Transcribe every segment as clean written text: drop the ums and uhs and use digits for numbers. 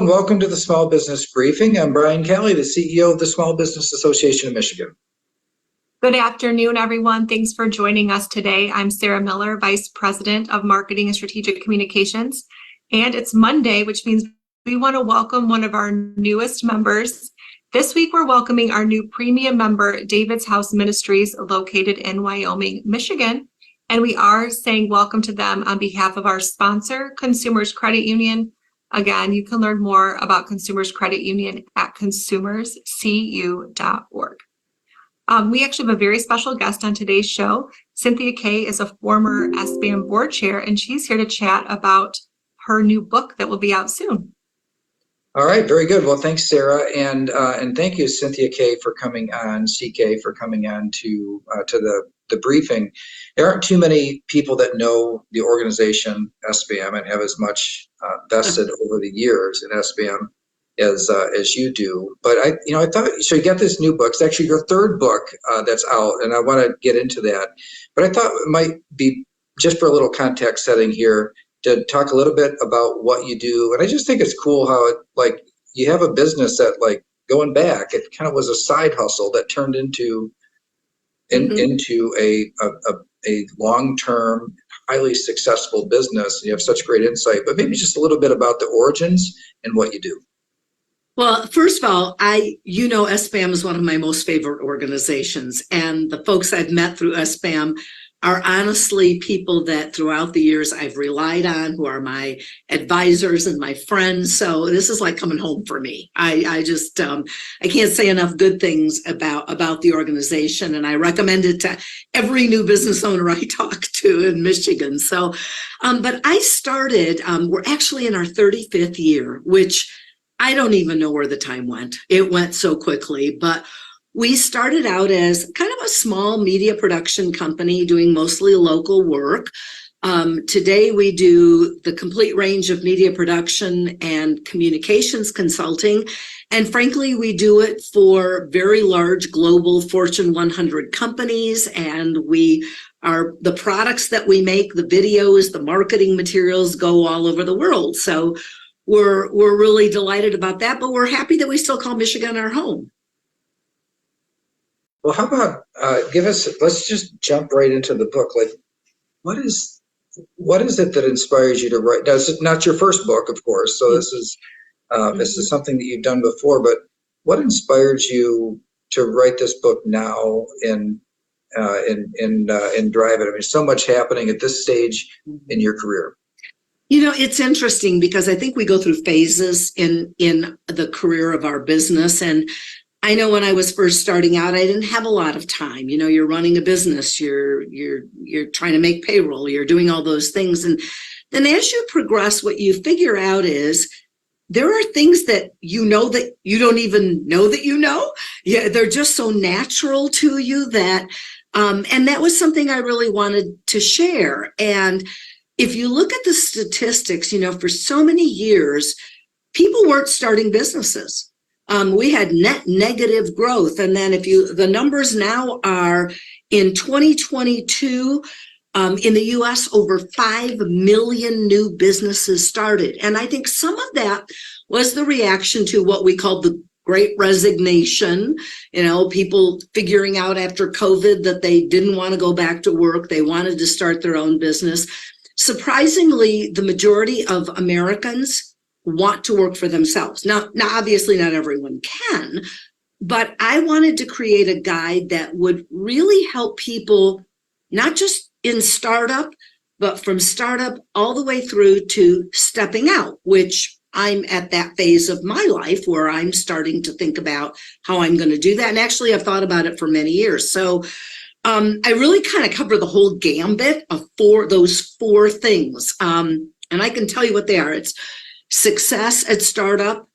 Welcome to the Small Business Briefing. I'm Brian Kelly, the CEO of the Small Business Association of Michigan. Good afternoon, everyone. Thanks for joining us today. I'm Sarah Miller, Vice President of Marketing and Strategic Communications. And it's Monday, which means we want to welcome one of our newest members. This week, we're welcoming our new premium member, David's House Ministries, located in Wyoming, Michigan. And we are saying welcome to them on behalf of our sponsor, Consumers Credit Union. Again, you can learn more about Consumers Credit Union at consumerscu.org. We actually have a very special guest on today's show. Cynthia Kay is a former SBAM board chair, and she's here to chat about her new book that will be out soon. All right, very good. Well, thanks, Sarah, and thank you, Cynthia Kay, for coming on, CK, for coming on to the briefing. There aren't too many people that know the organization SBAM and have as much vested over the years in SBAM as you do. But I thought, so you got this new book. It's actually your third book that's out, and I want to get into that. But I thought it might be, just for a little context setting here, to talk a little bit about what you do. And I just think it's cool how you have a business that, going back, it kind of was a side hustle that turned into a long-term, highly successful business. And you have such great insight, but maybe just a little bit about the origins and what you do. Well, first of all, SBAM is one of my most favorite organizations, and the folks I've met through SBAM are honestly people that throughout the years I've relied on, who are my advisors and my friends. So this is like coming home for me. I can't say enough good things about the organization, and I recommend it to every new business owner I talk to in Michigan. So, but I started, we're actually in our 35th year, which I don't even know where the time went. It went so quickly, but we started out as kind of a small media production company doing mostly local work. Today we do the complete range of media production and communications consulting. And frankly, we do it for very large global Fortune 100 companies. And the products that we make, the videos, the marketing materials go all over the world. So we're really delighted about that, but we're happy that we still call Michigan our home. Well, how about let's just jump right into the book. What is it that inspires you to write? Now, it's not your first book, of course, so this is something that you've done before, but what inspires you to write this book now and drive it? I mean, so much happening at this stage in your career. It's interesting because I think we go through phases in the career of our business. And I know when I was first starting out, I didn't have a lot of time. You're running a business, you're trying to make payroll, you're doing all those things. And then as you progress, what you figure out is there are things that you know that you don't even know that you know. Yeah, they're just so natural to you that, and that was something I really wanted to share. And if you look at the statistics, for so many years, people weren't starting businesses. We had net negative growth. And then the numbers now are in 2022, in the US, over 5 million new businesses started. And I think some of that was the reaction to what we call the Great Resignation, people figuring out after COVID that they didn't want to go back to work. They wanted to start their own business. Surprisingly, the majority of Americans want to work for themselves. Now, obviously not everyone can, but I wanted to create a guide that would really help people, not just in startup, but from startup all the way through to stepping out, which I'm at that phase of my life where I'm starting to think about how I'm going to do that. And actually, I've thought about it for many years. So I really kind of cover the whole gambit of those four things. And I can tell you what they are. It's success at startup,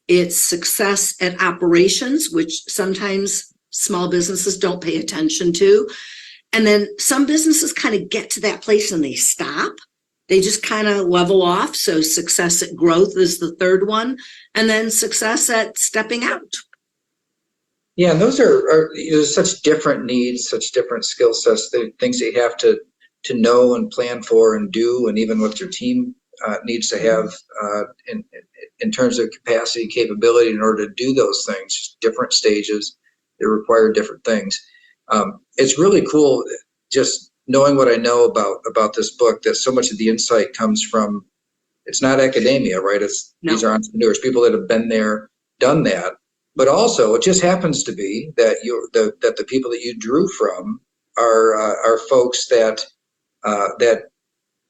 it's success at operations, which sometimes small businesses don't pay attention to. And then some businesses kind of get to that place and they stop. They just kind of level off. So success at growth is the third one. And then success at stepping out. Yeah, and those are such different needs, such different skill sets, things that you have to know and plan for and do, and even what your team needs to have in terms of capacity and capability in order to do those things, just different stages. They require different things. It's really cool just knowing what I know about this book, that so much of the insight comes from, it's not academia, right? These are entrepreneurs, people that have been there, done that. But also, it just happens to be that that the people that you drew from are folks that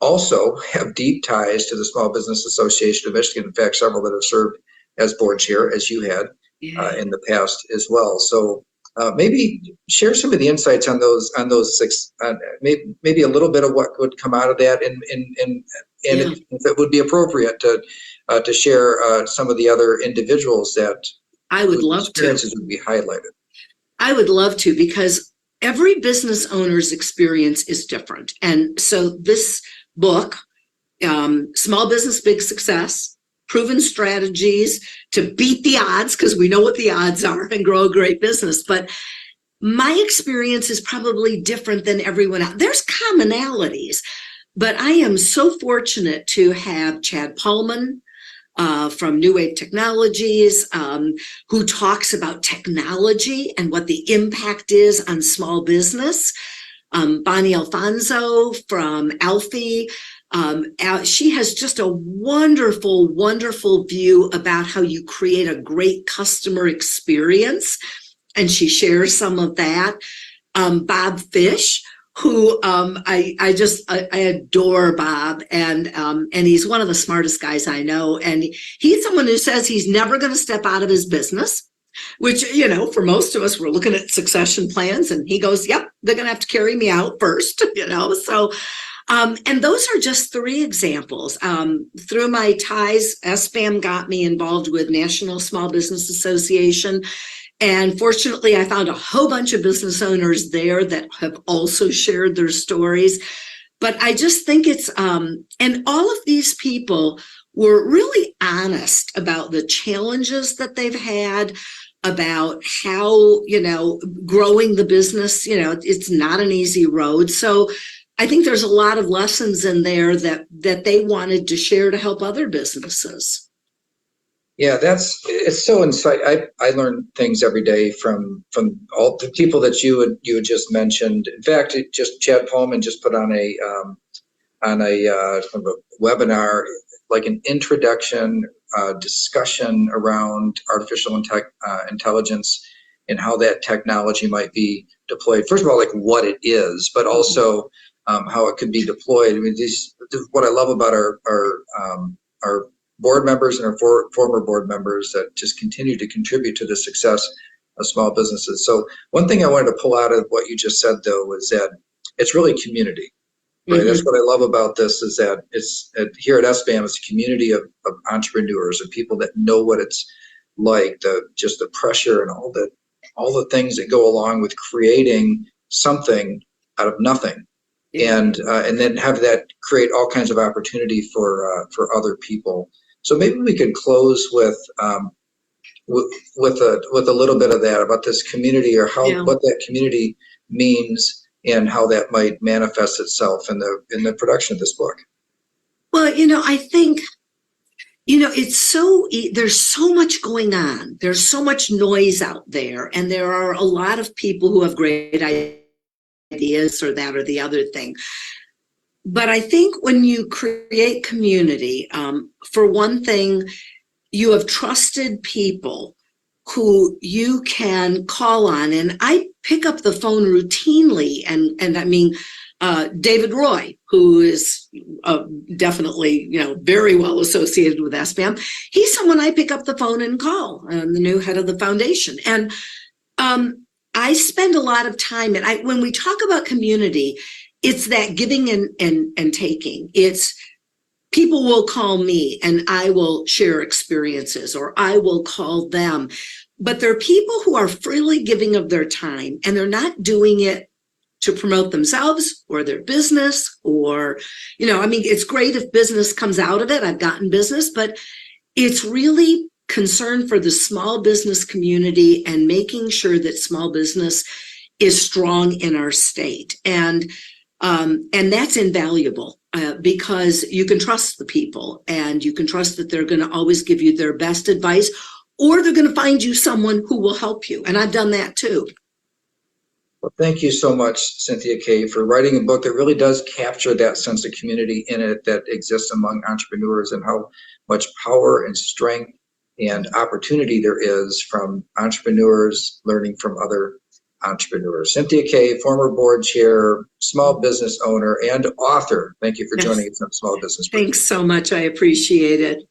also have deep ties to the Small Business Association of Michigan. In fact, several that have served as board chair, as you had in the past as well. So maybe share some of the insights on those six. Maybe a little bit of what would come out of that, and if it would be appropriate to share some of the other individuals that I would love experiences to. would be highlighted. I would love to, because every business owner's experience is different. And so this book, Small Business, Big Success, Proven Strategies to Beat the Odds, because we know what the odds are, and grow a great business. But my experience is probably different than everyone else. There's commonalities, but I am so fortunate to have Chad Pullman from New Wave Technologies, who talks about technology and what the impact is on small business. Bonnie Alfonso from Alfie. She has just a wonderful, wonderful view about how you create a great customer experience, and she shares some of that. Bob Fish, who I adore Bob, and he's one of the smartest guys I know, and he's someone who says he's never going to step out of his business, which, you know, for most of us, we're looking at succession plans, and he goes, yep, they're going to have to carry me out first, you know. So and those are just three examples. Through my ties, SBAM got me involved with National Small Business Association. And fortunately, I found a whole bunch of business owners there that have also shared their stories. But I just think it's, and all of these people were really honest about the challenges that they've had, about how, you know, growing the business, you know, it's not an easy road. So I think there's a lot of lessons in there that they wanted to share to help other businesses. Yeah, it's so insightful. I learn things every day from all the people that you had just mentioned. In fact, Chad Pullman just put on a webinar, like an introduction discussion around artificial intelligence and how that technology might be deployed. First of all, like what it is, but also how it could be deployed. I mean, what I love about our board members and our former board members that just continue to contribute to the success of small businesses. So one thing I wanted to pull out of what you just said, though, was that it's really community, right? Mm-hmm. That's what I love about this, is that it's here at SBAM, it's a community of entrepreneurs and people that know what it's like, just the pressure and all the things that go along with creating something out of nothing. Yeah. And then have that create all kinds of opportunity for other people. So maybe we could close with a little bit of that about this community, or what that community means and how that might manifest itself in the production of this book. Well, you know, I think, you know, there's so much going on. There's so much noise out there, and there are a lot of people who have great ideas or that or the other thing. But I think when you create community, for one thing, you have trusted people who you can call on. And I pick up the phone routinely. And I mean, David Roy, who is definitely, you know, very well associated with SBAM, he's someone I pick up the phone and call, the new head of the foundation. And I spend a lot of time, and when we talk about community, it's that giving and taking. It's people will call me and I will share experiences, or I will call them. But there are people who are freely giving of their time, and they're not doing it to promote themselves or their business, or, you know, I mean, it's great if business comes out of it. I've gotten business, but it's really concern for the small business community and making sure that small business is strong in our state. And that's invaluable. because you can trust the people and you can trust that they're going to always give you their best advice, or they're going to find you someone who will help you. And I've done that too. Well, thank you so much, Cynthia Kay, for writing a book that really does capture that sense of community in it that exists among entrepreneurs, and how much power and strength and opportunity there is from entrepreneurs learning from other entrepreneurs. Cynthia Kay, former board chair, small business owner, and author. Thank you for joining us on Small Business Briefings. Thanks so much. I appreciate it.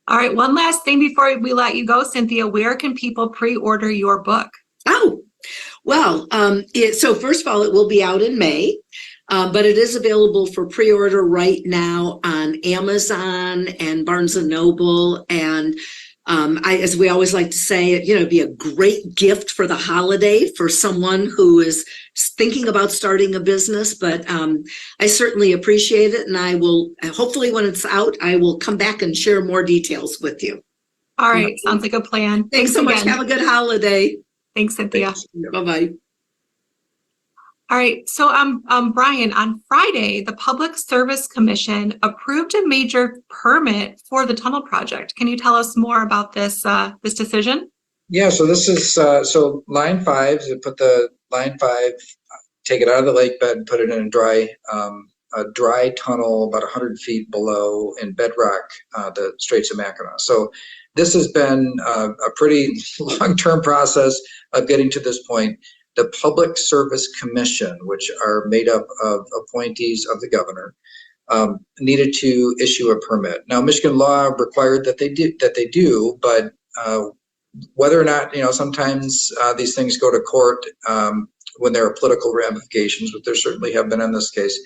All right, one last thing before we let you go, Cynthia. Where can people pre-order your book? Oh, well, so first of all, it will be out in May, but it is available for pre-order right now on Amazon and Barnes & Noble. And as we always like to say, it'd be a great gift for the holiday for someone who is thinking about starting a business. But I certainly appreciate it. And I will, hopefully when it's out, I will come back and share more details with you. All right, sounds like a plan. Thanks so much. again. Have a good holiday. Thanks, Cynthia. Bye-bye. All right, so Brian, on Friday, the Public Service Commission approved a major permit for the tunnel project. Can you tell us more about this this decision? Yeah, so this is so line 5. So put the line 5, take it out of the lake bed, put it in a dry tunnel about 100 feet below in bedrock, the Straits of Mackinac. So this has been a pretty long-term process of getting to this point. The Public Service Commission, which are made up of appointees of the governor, needed to issue a permit. Now, Michigan law required that they do, but whether or not, sometimes these things go to court when there are political ramifications, but there certainly have been in this case.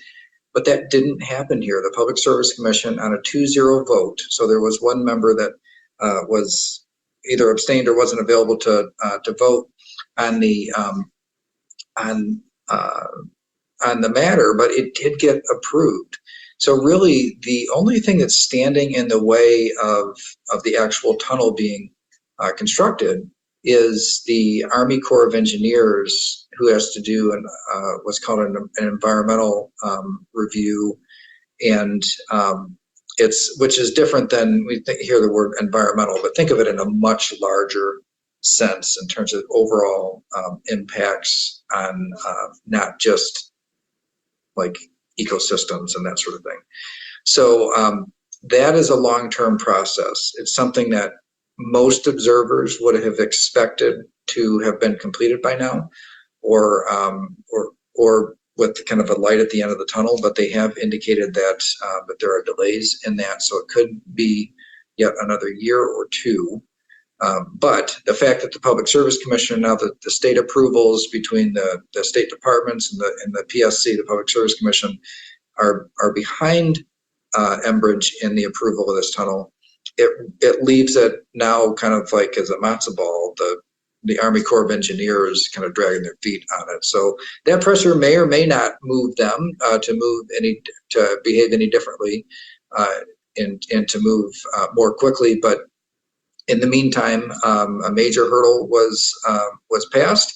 But that didn't happen here. The Public Service Commission, on a 2-0 vote, so there was one member that was either abstained or wasn't available to vote on the matter, but it did get approved. So really, the only thing that's standing in the way of the actual tunnel being constructed is the Army Corps of Engineers, who has to do what's called an environmental review, and which is different than we hear the word environmental, but think of it in a much larger sense in terms of overall impacts on not just like ecosystems and that sort of thing. So that is a long-term process. It's something that most observers would have expected to have been completed by now, or with kind of a light at the end of the tunnel, but they have indicated that there are delays in that, so it could be yet another year or two. But the fact that the Public Service Commission, now that the state approvals between the state departments and the PSC, the Public Service Commission, are behind Enbridge in the approval of this tunnel, it leaves it now kind of like as a matzo ball, the Army Corps of Engineers kind of dragging their feet on it. So that pressure may or may not move them to behave any differently and to move more quickly. But in the meantime, a major hurdle was passed,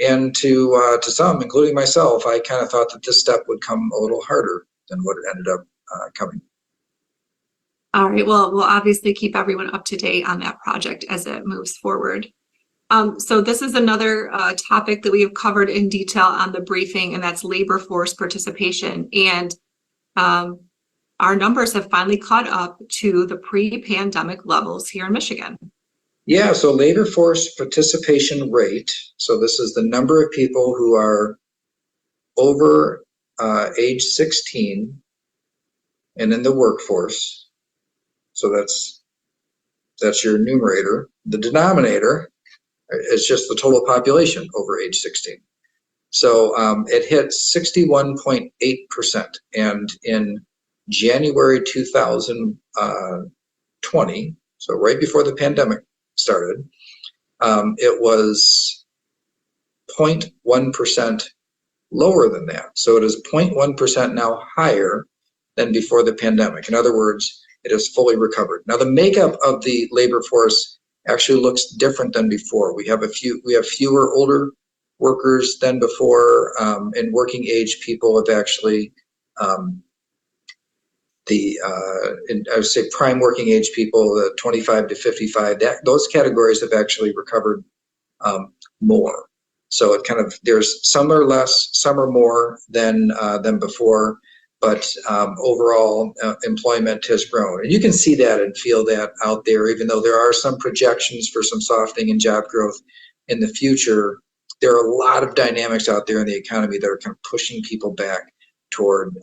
and to some, including myself, I kind of thought that this step would come a little harder than what it ended up coming. All right, well, we'll obviously keep everyone up to date on that project as it moves forward. So this is another topic that we have covered in detail on the briefing, and that's labor force participation. And our numbers have finally caught up to the pre-pandemic levels here in Michigan. Yeah, so labor force participation rate, so this is the number of people who are over age 16 and in the workforce. So that's your numerator. The denominator is just the total population over age 16. So it hit 61.8%, and in January 2020, so right before the pandemic started, it was 0.1% lower than that. So it is 0.1% now higher than before the pandemic. In other words, it is fully recovered. Now the makeup of the labor force actually looks different than before. We have fewer older workers than before, and working age people have actually I would say prime working age people, the 25 to 55, those categories have actually recovered more. So it kind of, there's some are less, some are more than before, but overall employment has grown. And you can see that and feel that out there, even though there are some projections for some softening in job growth in the future. There are a lot of dynamics out there in the economy that are kind of pushing people back toward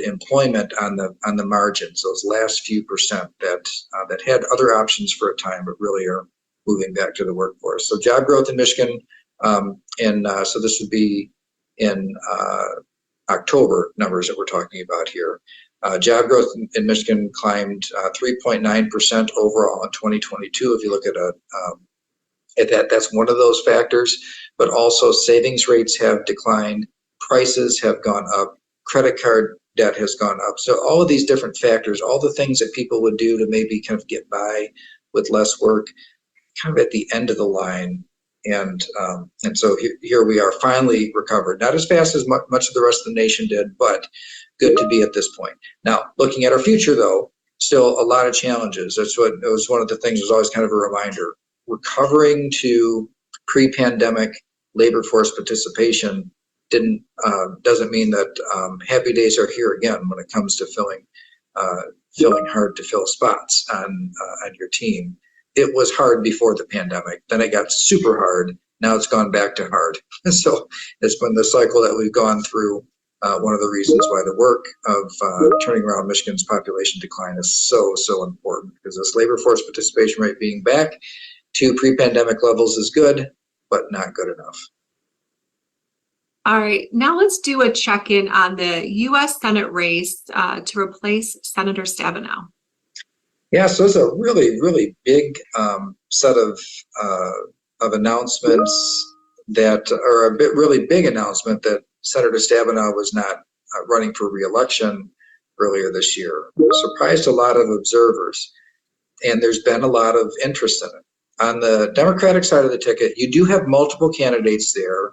employment on the margins. Those last few percent that had other options for a time, but really are moving back to the workforce. So job growth in Michigan, so this would be in October numbers that we're talking about here. Job growth in Michigan climbed 3.9% overall in 2022. If you look at that, that's one of those factors. But also savings rates have declined, prices have gone up, credit card debt has gone up. So all of these different factors, all the things that people would do to maybe kind of get by with less work, kind of at the end of the line. And so here we are, finally recovered. Not as fast as much of the rest of the nation did, but good to be at this point. Now, looking at our future, though, still a lot of challenges. That's what it was. One of the things was always kind of a reminder. Recovering to pre-pandemic labor force participation doesn't mean that happy days are here again when it comes to filling hard to fill spots on your team. It was hard before the pandemic, then it got super hard. Now it's gone back to hard. So it's been the cycle that we've gone through. One of the reasons why the work of turning around Michigan's population decline is so important, because this labor force participation rate being back to pre-pandemic levels is good, but not good enough. All right, now let's do a check-in on the U.S. Senate race to replace Senator Stabenow. Yeah, so it's a really big set of announcements really big announcement that Senator Stabenow was not running for re-election earlier this year. Surprised a lot of observers, and there's been a lot of interest in it. On the Democratic side of the ticket, you do have multiple candidates there,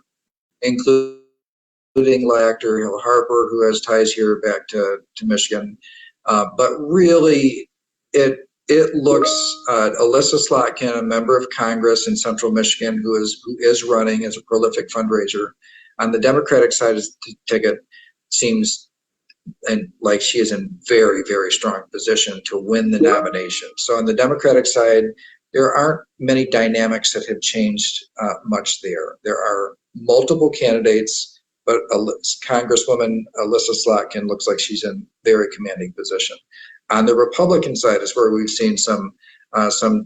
including actor Hill Harper, who has ties here back to Michigan. But really, it looks Alyssa Slotkin, a member of Congress in Central Michigan, who is running as a prolific fundraiser. On the Democratic side of the ticket, seems like she is in very strong position to win the nomination. So on the Democratic side, there aren't many dynamics that have changed much there. There are multiple candidates, but Congresswoman Alyssa Slotkin looks like she's in very commanding position. On the Republican side is where we've seen some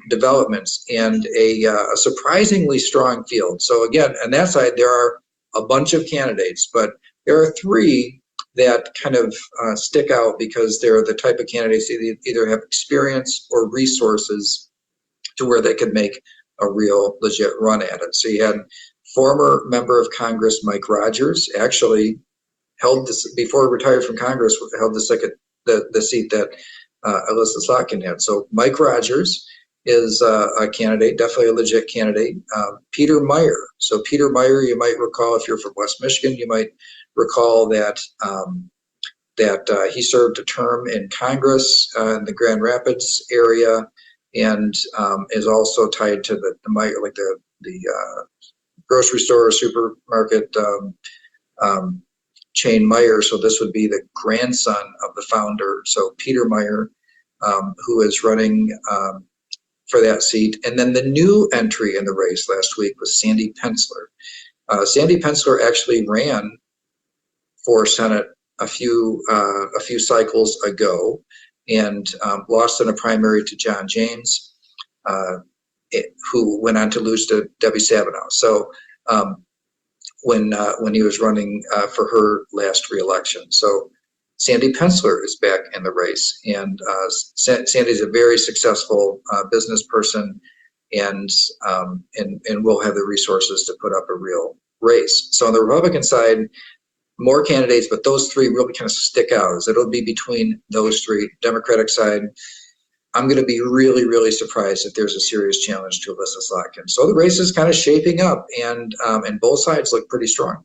developments and a surprisingly strong field. So again, on that side, there are a bunch of candidates, but there are three that kind of stick out because they're the type of candidates that either have experience or resources to where they could make a real legit run at it. So you had former member of Congress Mike Rogers, actually held this before he retired from Congress, held the seat that Alyssa Slotkin had. So Mike Rogers is a candidate, definitely a legit candidate. Peter Meyer. So Peter Meyer, you might recall, if you're from West Michigan, you might recall that he served a term in Congress in the Grand Rapids area, and is also tied to the Meyer, like the grocery store or supermarket chain Meyer. So this would be the grandson of the founder. So Peter Meyer, who is running for that seat. And then the new entry in the race last week was Sandy Pensler. Sandy Pensler actually ran for Senate a few cycles ago and lost in a primary to John James, who went on to lose to Debbie Stabenow. So when he was running for her last reelection. So Sandy Pensler is back in the race, and Sandy's a very successful business person, and will have the resources to put up a real race. So on the Republican side, more candidates, but those three really kind of stick out. It'll be between those three. Democratic side, I'm going to be really surprised if there's a serious challenge to Alyssa Slotkin. So the race is kind of shaping up, and both sides look pretty strong.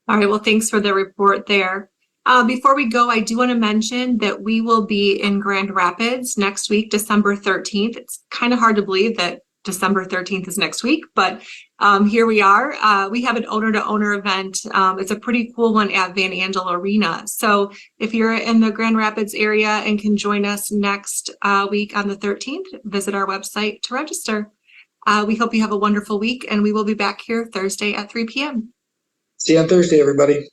All right, well, thanks for the report there. Before we go, I do want to mention that we will be in Grand Rapids next week, December 13th. It's kind of hard to believe that December 13th is next week, but here we are. We have an owner-to-owner event. It's a pretty cool one at Van Andel Arena. So if you're in the Grand Rapids area and can join us next week on the 13th, visit our website to register. We hope you have a wonderful week, and we will be back here Thursday at 3 p.m. See you on Thursday, everybody.